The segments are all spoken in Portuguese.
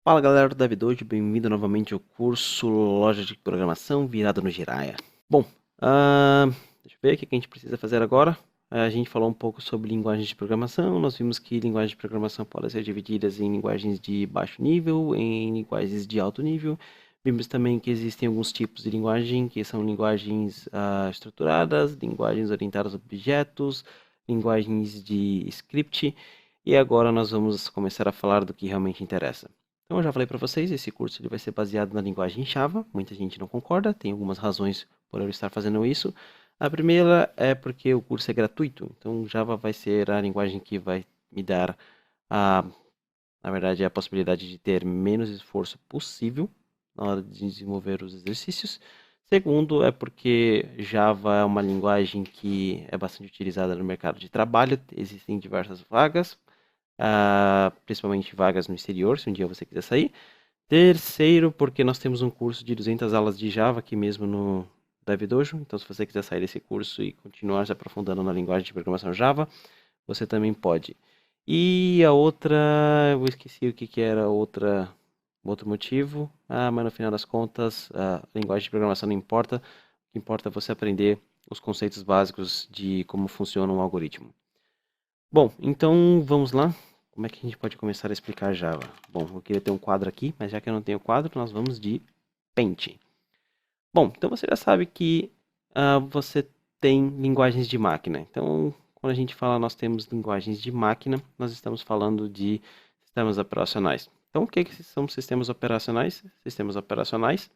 Fala galera do Dev bem-vindo novamente ao curso Loja de Programação virado no Jiraiya. Bom, deixa eu ver o que a gente precisa fazer agora. A gente falou um pouco sobre linguagens de programação, nós vimos que linguagens de programação podem ser divididas em linguagens de baixo nível, em linguagens de alto nível. Vimos também que existem alguns tipos de linguagem, que são linguagens estruturadas, linguagens orientadas a objetos, linguagens de script. E agora nós vamos começar a falar do que realmente interessa. Então, eu já falei para vocês, esse curso ele vai ser baseado na linguagem Java. Muita gente não concorda, tem algumas razões por eu estar fazendo isso. A primeira é porque o curso é gratuito, então Java vai ser a linguagem que vai me dar, na verdade, a possibilidade de ter menos esforço possível na hora de desenvolver os exercícios. Segundo, é porque Java é uma linguagem que é bastante utilizada no mercado de trabalho, existem diversas vagas, principalmente vagas no exterior, se um dia você quiser sair. Terceiro, porque nós temos um curso de 200 aulas de Java aqui mesmo no DevDojo, então se você quiser sair desse curso e continuar se aprofundando na linguagem de programação Java, você também pode. E a outra, eu esqueci o que era outro motivo, mas no final das contas, a linguagem de programação não importa, o que importa é você aprender os conceitos básicos de como funciona um algoritmo. Bom, então vamos lá. Como é que a gente pode começar a explicar Java? Bom, eu queria ter um quadro aqui, mas já que eu não tenho quadro, nós vamos de Paint. Bom, então você já sabe que você tem linguagens de máquina. Então, quando a gente fala nós temos linguagens de máquina, nós estamos falando de sistemas operacionais. Então, o que são sistemas operacionais? Sistemas operacionais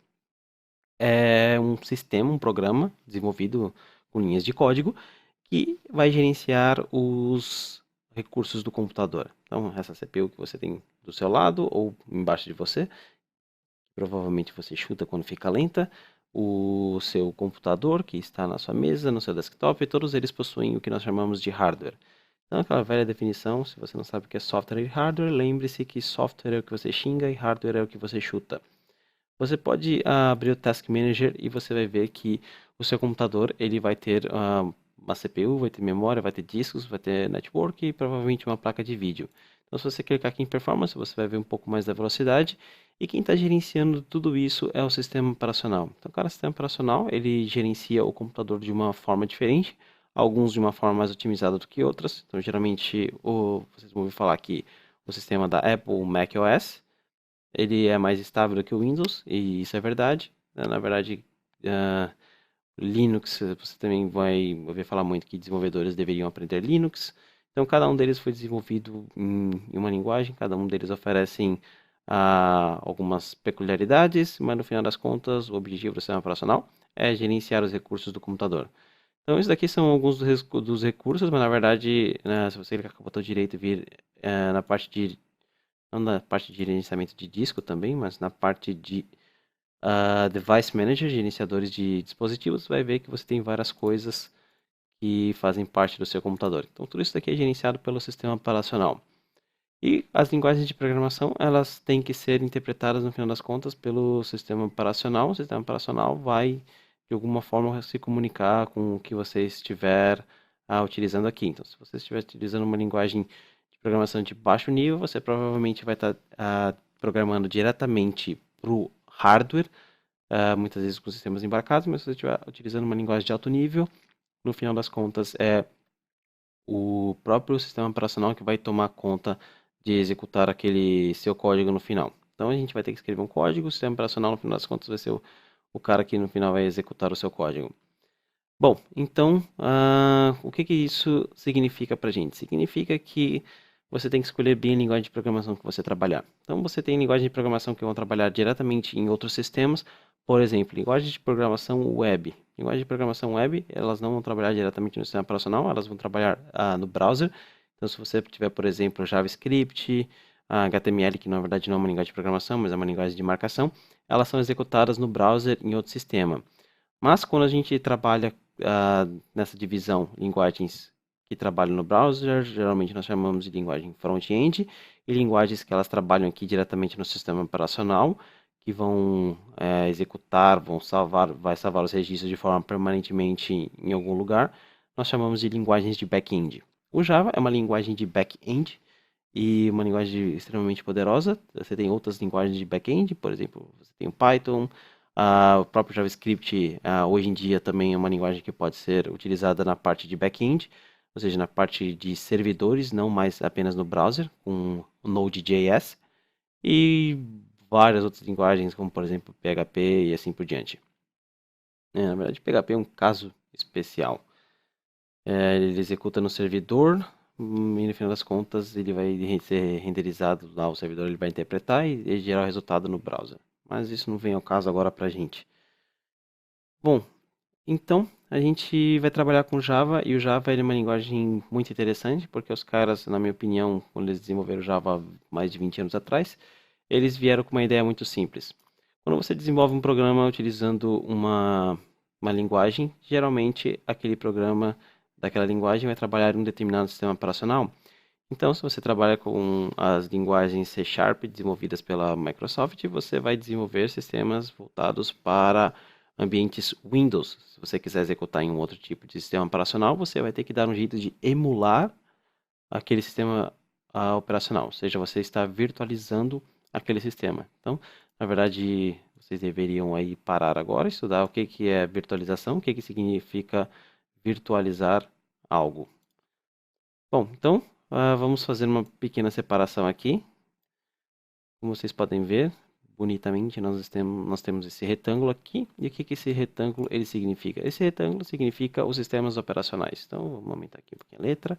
é um sistema, um programa desenvolvido com linhas de código que vai gerenciar os recursos do computador. Então, essa CPU que você tem do seu lado ou embaixo de você, provavelmente você chuta quando fica lenta, o seu computador que está na sua mesa, no seu desktop, todos eles possuem o que nós chamamos de hardware. Então, aquela velha definição, se você não sabe o que é software e hardware, lembre-se que software é o que você xinga e hardware é o que você chuta. Você pode abrir o Task Manager e você vai ver que o seu computador ele vai ter uma CPU, vai ter memória, vai ter discos, vai ter network e provavelmente uma placa de vídeo. Então, se você clicar aqui em Performance, você vai ver um pouco mais da velocidade. E quem está gerenciando tudo isso é o sistema operacional. Então, cada sistema operacional ele gerencia o computador de uma forma diferente, alguns de uma forma mais otimizada do que outras. Então, geralmente, vocês vão ouvir falar que o sistema da Apple, o macOS, ele é mais estável do que o Windows, e isso é verdade. Na verdade, Linux, você também vai ouvir falar muito que desenvolvedores deveriam aprender Linux. Então, cada um deles foi desenvolvido em uma linguagem, cada um deles oferecem algumas peculiaridades, mas no final das contas, o objetivo do sistema operacional é gerenciar os recursos do computador. Então, isso daqui são alguns dos recursos, mas na verdade, se você clicar com o botão direito e vir na parte de não na parte de gerenciamento de disco também, mas na parte de Device Manager, gerenciadores de dispositivos, vai ver que você tem várias coisas que fazem parte do seu computador. Então, tudo isso daqui é gerenciado pelo sistema operacional. E as linguagens de programação, elas têm que ser interpretadas, no final das contas, pelo sistema operacional. O sistema operacional vai, de alguma forma, se comunicar com o que você estiver utilizando aqui. Então, se você estiver utilizando uma linguagem de programação de baixo nível, você provavelmente vai estar programando diretamente para o hardware, muitas vezes com sistemas embarcados, mas se você estiver utilizando uma linguagem de alto nível, no final das contas, é o próprio sistema operacional que vai tomar conta de executar aquele seu código no final. Então a gente vai ter que escrever um código, o sistema operacional no final das contas vai ser o cara que no final vai executar o seu código. Bom, então o que isso significa para a gente? Significa que você tem que escolher bem a linguagem de programação que você trabalhar. Então você tem linguagem de programação que vão trabalhar diretamente em outros sistemas, por exemplo, linguagem de programação web. Linguagem de programação web, elas não vão trabalhar diretamente no sistema operacional, elas vão trabalhar no browser. Então, se você tiver, por exemplo, JavaScript, HTML, que na verdade não é uma linguagem de programação, mas é uma linguagem de marcação, elas são executadas no browser em outro sistema. Mas quando a gente trabalha nessa divisão, linguagens que trabalham no browser, geralmente nós chamamos de linguagem front-end, e linguagens que elas trabalham aqui diretamente no sistema operacional, que vão executar, vai salvar os registros de forma permanentemente em algum lugar, nós chamamos de linguagens de back-end. O Java é uma linguagem de back-end, e uma linguagem extremamente poderosa. Você tem outras linguagens de back-end, por exemplo, você tem o Python, o próprio JavaScript, hoje em dia também é uma linguagem que pode ser utilizada na parte de back-end, ou seja, na parte de servidores, não mais apenas no browser, com o Node.js, e várias outras linguagens, como por exemplo PHP e assim por diante. Na verdade, PHP é um caso especial. Ele executa no servidor, e no final das contas ele vai ser renderizado lá, o servidor ele vai interpretar e gerar o resultado no browser. Mas isso não vem ao caso agora pra gente. Bom, então a gente vai trabalhar com Java, e o Java ele é uma linguagem muito interessante, porque os caras, na minha opinião, quando eles desenvolveram Java mais de 20 anos atrás, eles vieram com uma ideia muito simples. Quando você desenvolve um programa utilizando uma linguagem, geralmente aquele programa daquela linguagem vai trabalhar em um determinado sistema operacional. Então, se você trabalha com as linguagens C Sharp desenvolvidas pela Microsoft, você vai desenvolver sistemas voltados para ambientes Windows. Se você quiser executar em um outro tipo de sistema operacional, você vai ter que dar um jeito de emular aquele sistema operacional, ou seja, você está virtualizando aquele sistema. Então, na verdade, vocês deveriam aí parar agora, estudar o que é virtualização, o que significa virtualizar algo. Bom, então vamos fazer uma pequena separação aqui. Como vocês podem ver, bonitamente, nós temos esse retângulo aqui. E o que esse retângulo ele significa? Esse retângulo significa os sistemas operacionais. Então, vamos aumentar aqui um pouquinho a letra.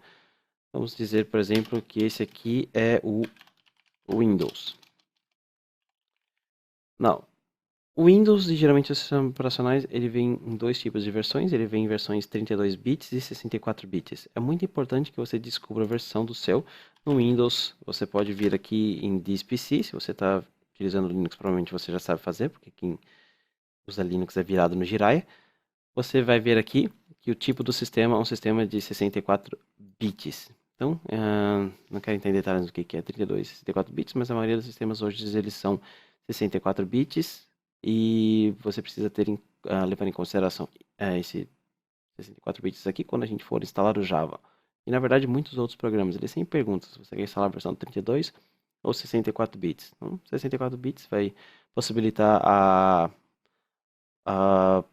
Vamos dizer, por exemplo, que esse aqui é o Windows. Não. O Windows, geralmente os sistemas operacionais, ele vem em dois tipos de versões. Ele vem em versões 32 bits e 64 bits. É muito importante que você descubra a versão do seu. No Windows, você pode vir aqui em This PC. Se você está utilizando Linux, provavelmente você já sabe fazer, porque quem usa Linux é virado no Jiraiya. Você vai ver aqui que o tipo do sistema é um sistema de 64 bits. Então, não quero entrar em detalhes do que é 32 e 64 bits, mas a maioria dos sistemas hoje eles são 64 bits, e você precisa levar em consideração esse 64 bits aqui quando a gente for instalar o Java. E na verdade muitos outros programas, eles sempre perguntam se você quer instalar a versão 32 ou 64 bits. Então, 64 bits vai possibilitar a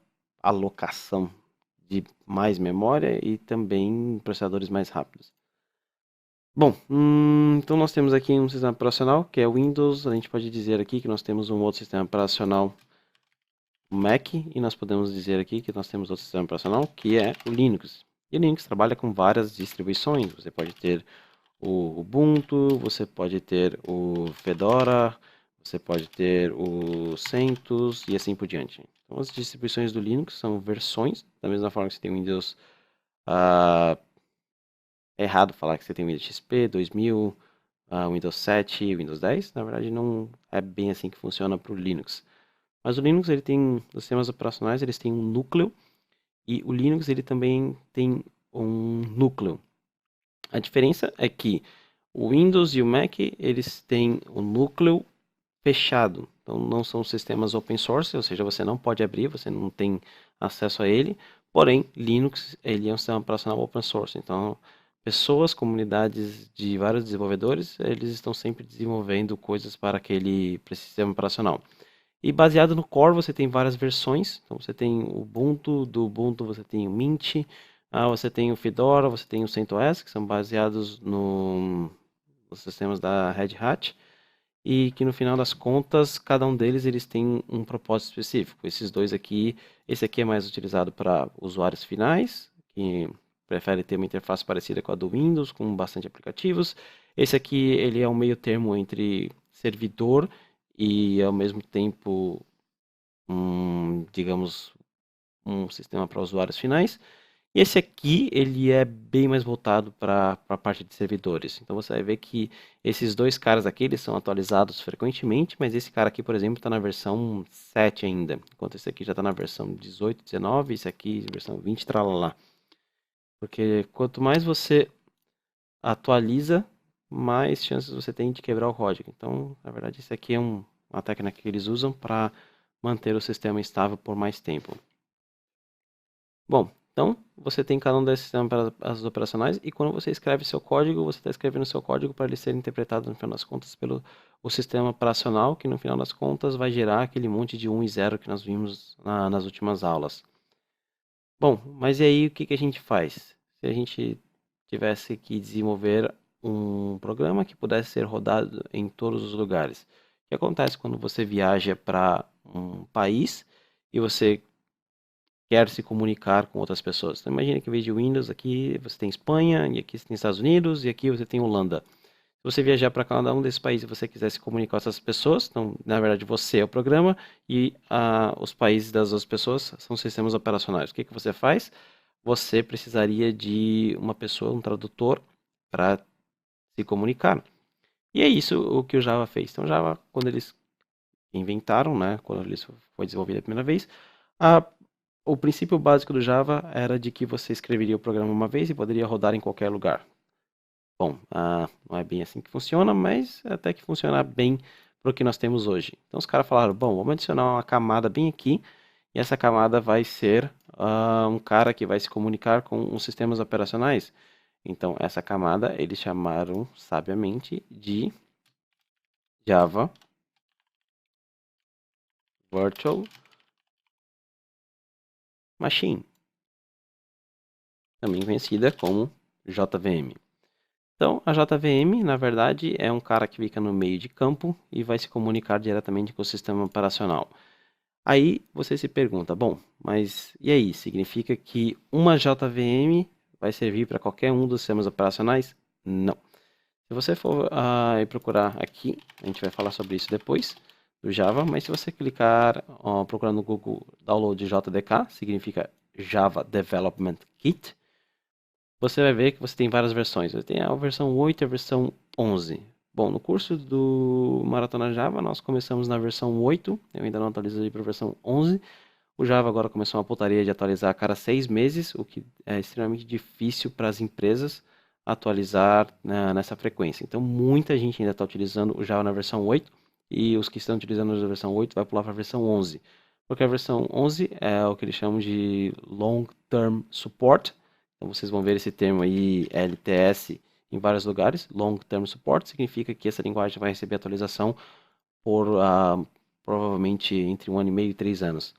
alocação de mais memória e também processadores mais rápidos. Bom, então nós temos aqui um sistema operacional que é o Windows. A gente pode dizer aqui que nós temos um outro sistema operacional, o Mac, e nós podemos dizer aqui que nós temos outro sistema operacional que é o Linux. E o Linux trabalha com várias distribuições. Você pode ter o Ubuntu, você pode ter o Fedora, você pode ter o CentOS e assim por diante. Então, as distribuições do Linux são versões, da mesma forma que você tem o Windows. É errado falar que você tem o Windows XP, 2000, Windows 7, Windows 10. Na verdade, não é bem assim que funciona para o Linux. Mas o Linux, ele tem, os sistemas operacionais, eles têm um núcleo, e o Linux, ele também tem um núcleo. A diferença é que o Windows e o Mac, eles têm o núcleo fechado. Então, não são sistemas open source, ou seja, você não pode abrir, você não tem acesso a ele. Porém, Linux, ele é um sistema operacional open source. Então, pessoas, comunidades de vários desenvolvedores, eles estão sempre desenvolvendo coisas para esse sistema operacional. E baseado no core, você tem várias versões. Então, você tem o Ubuntu, do Ubuntu você tem o Mint, você tem o Fedora, você tem o CentOS, que são baseados nos sistemas da Red Hat, e que no final das contas, cada um deles eles tem um propósito específico. Esses dois aqui, esse aqui é mais utilizado para usuários finais, que preferem ter uma interface parecida com a do Windows, com bastante aplicativos. Esse aqui, ele é um meio termo entre servidor e ao mesmo tempo, digamos, um sistema para usuários finais. E esse aqui, ele é bem mais voltado para a parte de servidores. Então você vai ver que esses dois caras aqui, eles são atualizados frequentemente, mas esse cara aqui, por exemplo, está na versão 7 ainda, enquanto esse aqui já está na versão 18, 19, esse aqui versão 20, tralalá. Porque quanto mais você atualiza, mais chances você tem de quebrar o código. Então, na verdade, isso aqui é uma técnica que eles usam para manter o sistema estável por mais tempo. Bom, Então, você tem cada um desses sistemas operacionais e quando você escreve seu código, você está escrevendo seu código para ele ser interpretado, no final das contas, pelo o sistema operacional, que no final das contas vai gerar aquele monte de 1 e 0 que nós vimos nas últimas aulas. Bom, mas e aí o que a gente faz? Se a gente tivesse que desenvolver um programa que pudesse ser rodado em todos os lugares. O que acontece quando você viaja para um país e você quer se comunicar com outras pessoas? Então, imagina que em vez de Windows, aqui você tem Espanha, e aqui você tem Estados Unidos, e aqui você tem Holanda. Se você viajar para cada um desses países e você quiser se comunicar com essas pessoas, então, na verdade, você é o programa e os países das outras pessoas são sistemas operacionais. O que você faz? Você precisaria de uma pessoa, um tradutor, para se comunicar. E é isso o que o Java fez. Então, Java, quando eles inventaram, né, quando ele foi desenvolvido a primeira vez, o princípio básico do Java era de que você escreveria o programa uma vez e poderia rodar em qualquer lugar. Bom, não é bem assim que funciona, mas até que funciona bem para o que nós temos hoje. Então os caras falaram, bom, vamos adicionar uma camada bem aqui, e essa camada vai ser um cara que vai se comunicar com os sistemas operacionais. Então essa camada eles chamaram sabiamente de Java Virtual Machine, também conhecida como JVM. Então, a JVM, na verdade, é um cara que fica no meio de campo e vai se comunicar diretamente com o sistema operacional. Aí você se pergunta, bom, mas e aí? Significa que uma JVM vai servir para qualquer um dos sistemas operacionais? Não. Se você for procurar aqui, a gente vai falar sobre isso depois, do Java, mas se você clicar, procurar no Google Download JDK, significa Java Development Kit, você vai ver que você tem várias versões. Você tem a versão 8 e a versão 11. Bom, no curso do Maratona Java, nós começamos na versão 8. Eu ainda não atualizei para a versão 11. O Java agora começou uma putaria de atualizar a cada 6 meses, o que é extremamente difícil para as empresas atualizar nessa frequência. Então, muita gente ainda está utilizando o Java na versão 8 e os que estão utilizando a versão 8 vai pular para a versão 11. Porque a versão 11 é o que eles chamam de Long Term Support. Então vocês vão ver esse termo aí, LTS, em vários lugares. Long Term Support significa que essa linguagem vai receber atualização por provavelmente entre 1 ano e meio e 3 anos.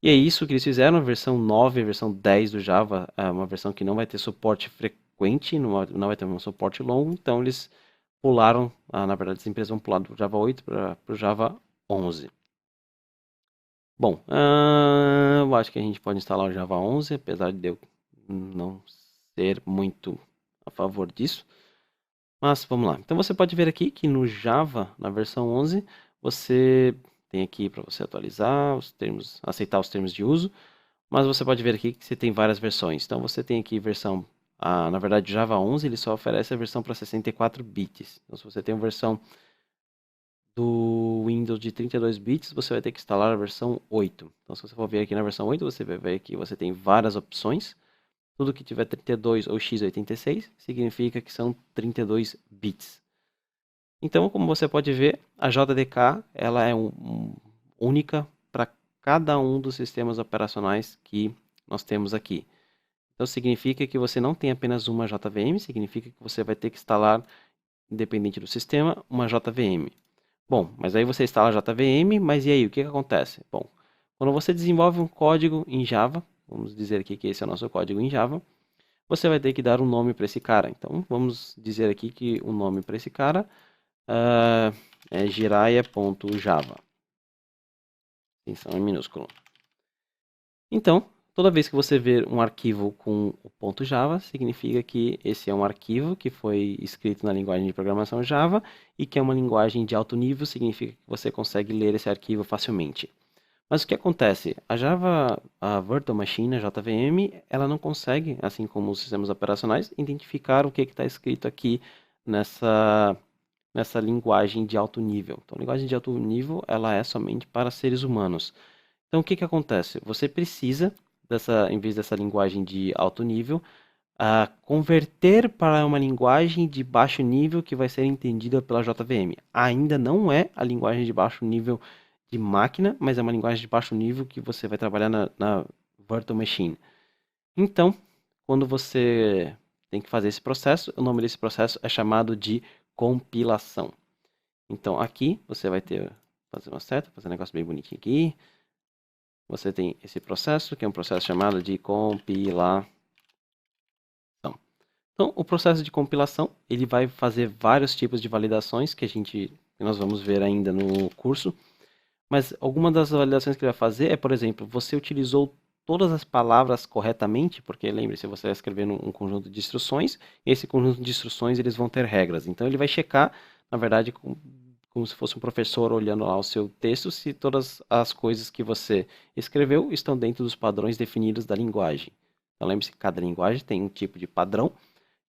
E é isso que eles fizeram, a versão 9, a versão 10 do Java, é uma versão que não vai ter suporte frequente, não vai ter um suporte longo, então eles pularam, na verdade as empresas vão pular do Java 8 para o Java 11. Bom, eu acho que a gente pode instalar o Java 11, apesar de eu não ser muito a favor disso. Mas vamos lá. Então você pode ver aqui que no Java, na versão 11, você tem aqui para você atualizar os termos, aceitar os termos de uso. Mas você pode ver aqui que você tem várias versões. Então você tem aqui versão, na verdade, Java 11 ele só oferece a versão para 64 bits. Então se você tem uma versão do Windows de 32 bits, você vai ter que instalar a versão 8. Então se você for ver aqui na versão 8, você vai ver que você tem várias opções. Tudo que tiver 32 ou x86 significa que são 32 bits. Então, como você pode ver, a JDK ela é única para cada um dos sistemas operacionais que nós temos aqui. Então, significa que você não tem apenas uma JVM, significa que você vai ter que instalar, independente do sistema, uma JVM. Bom, mas aí você instala a JVM, mas e aí, o que acontece? Bom, quando você desenvolve um código em Java, vamos dizer aqui que esse é o nosso código em Java, você vai ter que dar um nome para esse cara. Então, vamos dizer aqui que o nome para esse cara é jiraiya.java. Atenção em minúsculo. Então, toda vez que você ver um arquivo com o .java, significa que esse é um arquivo que foi escrito na linguagem de programação Java e que é uma linguagem de alto nível, significa que você consegue ler esse arquivo facilmente. Mas o que acontece? A Java, a Virtual Machine, a JVM, ela não consegue, assim como os sistemas operacionais, identificar o que está escrito aqui nessa linguagem de alto nível. Então, a linguagem de alto nível, ela é somente para seres humanos. Então, o que acontece? Você precisa, em vez dessa linguagem de alto nível, converter para uma linguagem de baixo nível que vai ser entendida pela JVM. Ainda não é a linguagem de baixo nível de máquina, mas é uma linguagem de baixo nível que você vai trabalhar na Virtual Machine. Então, quando você tem que fazer esse processo, o nome desse processo é chamado de compilação. Então, aqui você vai fazer uma seta, fazer um negócio bem bonitinho aqui. Você tem esse processo, que é um processo chamado de compilação. Então, o processo de compilação, ele vai fazer vários tipos de validações que nós vamos ver ainda no curso. Mas alguma das validações que ele vai fazer é, por exemplo, você utilizou todas as palavras corretamente, porque lembre-se, você vai escrever um conjunto de instruções, e esse conjunto de instruções eles vão ter regras. Então ele vai checar, na verdade, como se fosse um professor olhando lá o seu texto, se todas as coisas que você escreveu estão dentro dos padrões definidos da linguagem. Então lembre-se que cada linguagem tem um tipo de padrão,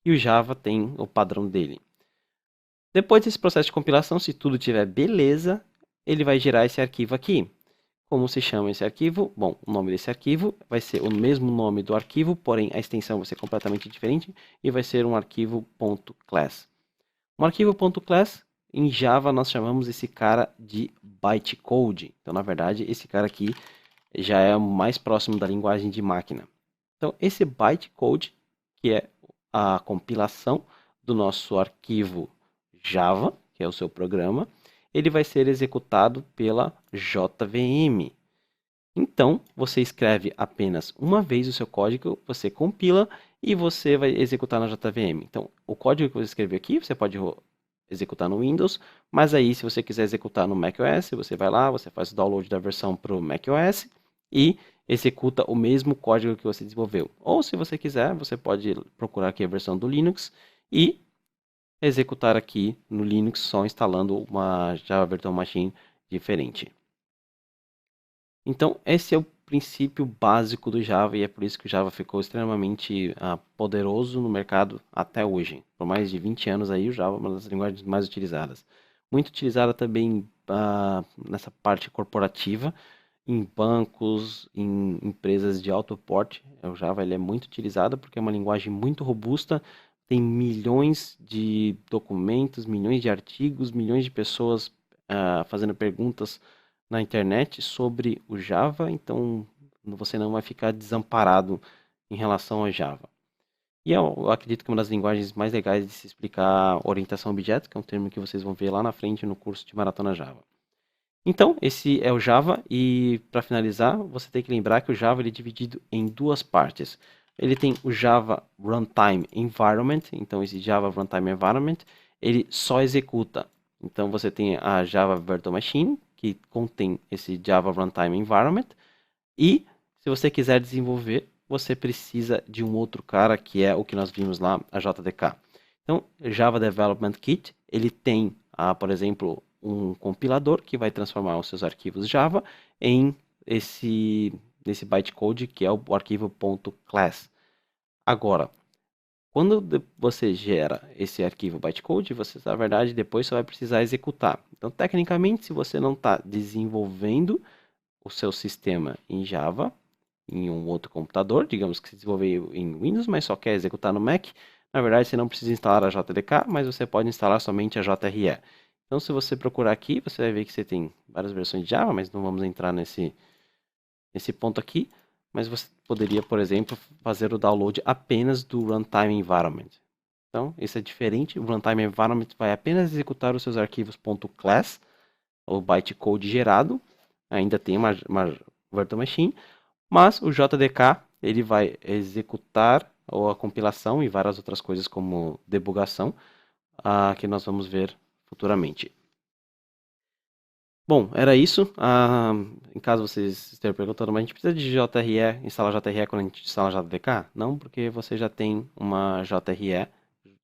e o Java tem o padrão dele. Depois desse processo de compilação, se tudo estiver beleza, ele vai gerar esse arquivo aqui. Como se chama esse arquivo? Bom, o nome desse arquivo vai ser o mesmo nome do arquivo, porém a extensão vai ser completamente diferente e vai ser um arquivo .class. Um arquivo .class, em Java nós chamamos esse cara de bytecode. Então, na verdade, esse cara aqui já é o mais próximo da linguagem de máquina. Então, esse bytecode, que é a compilação do nosso arquivo Java, que é o seu programa, ele vai ser executado pela JVM. Então, você escreve apenas uma vez o seu código, você compila e você vai executar na JVM. Então, o código que você escreveu aqui, você pode executar no Windows, mas aí se você quiser executar no macOS, você vai lá, você faz o download da versão para o macOS e executa o mesmo código que você desenvolveu. Ou se você quiser, você pode procurar aqui a versão do Linux e executar aqui no Linux só instalando uma Java Virtual Machine diferente. Então, esse é o princípio básico do Java e é por isso que o Java ficou extremamente poderoso no mercado até hoje. Por mais de 20 anos aí, o Java é uma das linguagens mais utilizadas. Muito utilizada também nessa parte corporativa, em bancos, em empresas de alto porte. O Java ele é muito utilizado porque é uma linguagem muito robusta, tem milhões de documentos, milhões de artigos, milhões de pessoas fazendo perguntas na internet sobre o Java, então você não vai ficar desamparado em relação ao Java. E eu acredito que uma das linguagens mais legais de se explicar orientação a objetos, que é um termo que vocês vão ver lá na frente no curso de Maratona Java. Então, esse é o Java e para finalizar, você tem que lembrar que o Java ele é dividido em duas partes. Ele tem o Java Runtime Environment, então esse Java Runtime Environment, ele só executa. Então você tem a Java Virtual Machine, que contém esse Java Runtime Environment, e se você quiser desenvolver, você precisa de um outro cara, que é o que nós vimos lá, a JDK. Então, Java Development Kit, ele tem, por exemplo, um compilador que vai transformar os seus arquivos Java em esse bytecode, que é o arquivo .class. Agora, quando você gera esse arquivo bytecode, você, na verdade, depois só vai precisar executar. Então, tecnicamente, se você não está desenvolvendo o seu sistema em Java, em um outro computador, digamos que se desenvolveu em Windows, mas só quer executar no Mac, na verdade você não precisa instalar a JDK, mas você pode instalar somente a JRE. Então, se você procurar aqui, você vai ver que você tem várias versões de Java, mas não vamos entrar nesse ponto aqui. Mas você poderia, por exemplo, fazer o download apenas do Runtime Environment. Então, isso é diferente. O Runtime Environment vai apenas executar os seus arquivos .class, ou bytecode gerado. Ainda tem uma virtual machine. Mas o JDK ele vai executar a compilação e várias outras coisas como debugação que nós vamos ver futuramente. Bom, era isso. Em caso vocês estejam perguntando, mas a gente precisa de JRE, instalar JRE quando a gente instala JDK? Não, porque você já tem uma JRE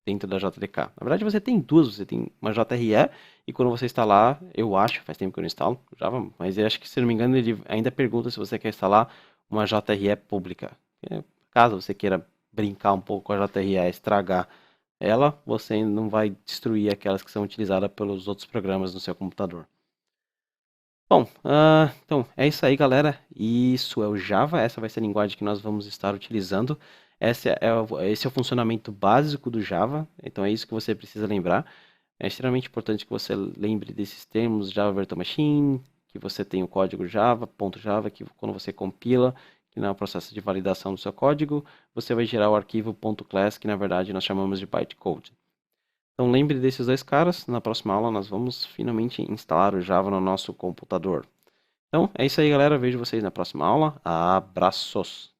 dentro da JDK. Na verdade, você tem duas. Você tem uma JRE e quando você instalar, eu acho, faz tempo que eu não instalo Java, mas eu acho que, se não me engano, ele ainda pergunta se você quer instalar uma JRE pública. Caso você queira brincar um pouco com a JRE, estragar ela, você não vai destruir aquelas que são utilizadas pelos outros programas no seu computador. Bom, então é isso aí, galera. Isso é o Java, essa vai ser a linguagem que nós vamos estar utilizando. Esse é o funcionamento básico do Java, então é isso que você precisa lembrar. É extremamente importante que você lembre desses termos Java Virtual Machine, que você tem o código Java, .java, que quando você compila, que não é o processo de validação do seu código, você vai gerar o arquivo .class, que na verdade nós chamamos de bytecode. Então lembre desses dois caras, na próxima aula nós vamos finalmente instalar o Java no nosso computador. Então é isso aí, galera, vejo vocês na próxima aula, abraços!